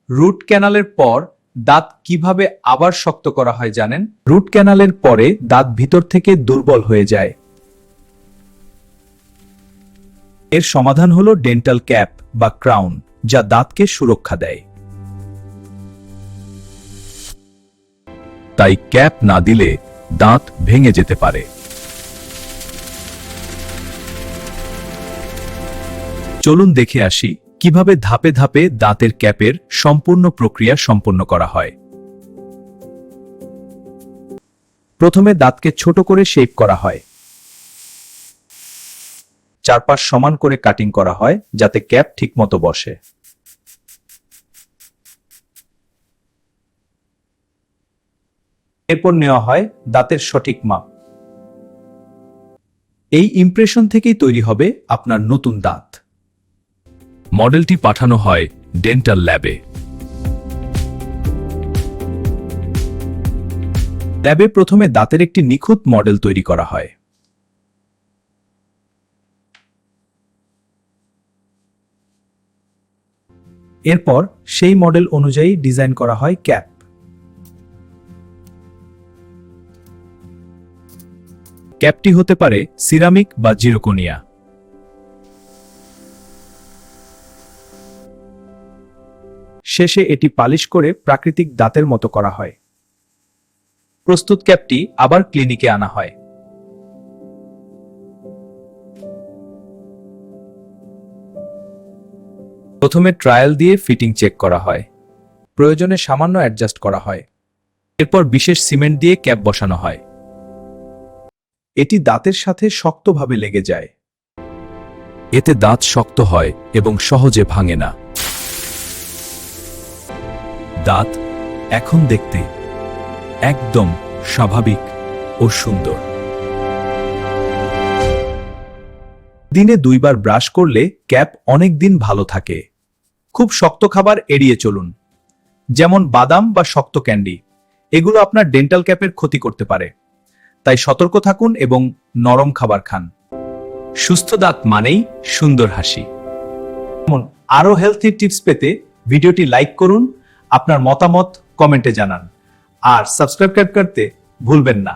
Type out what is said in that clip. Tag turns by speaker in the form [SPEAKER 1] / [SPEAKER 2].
[SPEAKER 1] Root ক্যানালের পর দাঁত কিভাবে আবার শক্ত করা হয় জানেন? রুট ক্যানালের পরে দাঁত ভিতর থেকে দুর্বল হয়ে যায়। এর সমাধান হলো ডেন্টাল ক্যাপ বা ক্রাউন, যা দাঁতকে সুরক্ষা দেয়। তাই ক্যাপ না দিলে দাঁত ভেঙে যেতে পারে। চলুন দেখে আসি কিভাবে ধাপে ধাপে দাঁতের ক্যাপের সম্পূর্ণ প্রক্রিয়া সম্পন্ন করা হয়। প্রথমে দাঁতকে ছোট করে শেপ করা হয়। চারপাশ সমান করে কাটিং করা হয় যাতে ক্যাপ ঠিকমতো বসে। এরপর নেওয়া হয় দাঁতের সঠিক মাপ। এই ইমপ্রেশন থেকেই তৈরি হবে আপনার নতুন দাঁত। মডেলটি পাঠানো হয় ডেন্টাল ল্যাবে। ল্যাবে প্রথমে দাঁতের একটি নিখুঁত মডেল তৈরি করা হয়। এরপর সেই মডেল অনুযায়ী ডিজাইন করা হয় ক্যাপ। ক্যাপটি হতে পারে সিরামিক বা জিরকোনিয়া। শেষে এটি পালিশ করে প্রাকৃতিক দাঁতের মতো করা হয়। প্রস্তুত ক্যাপটি আবার ক্লিনিকে আনা হয়। প্রথমে ট্রায়াল দিয়ে ফিটিং চেক করা হয়। প্রয়োজনে সামান্য অ্যাডজাস্ট করা হয়। এরপর বিশেষ সিমেন্ট দিয়ে ক্যাপ বসানো হয়। এটি দাঁতের সাথে শক্তভাবে লেগে যায়। এতে দাঁত শক্ত হয় এবং সহজে ভাঙে না। দাঁত এখন দেখতে একদম স্বাভাবিক ও সুন্দর। দিনে 2 বার ব্রাশ করলে ক্যাপ অনেক দিন ভালো থাকে। খুব শক্ত খাবার এড়িয়ে চলুন, যেমন বাদাম বা শক্ত ক্যান্ডি। এগুলো আপনার ডেন্টাল ক্যাপের ক্ষতি করতে পারে। তাই সতর্ক থাকুন এবং নরম খাবার খান। সুস্থ দাঁত মানেই সুন্দর হাসি। আরো হেলথি টিপস পেতে ভিডিওটি লাইক করুন, আপনার মতামত কমেন্টে জানান আর সাবস্ক্রাইব করতে ভুলবেন না।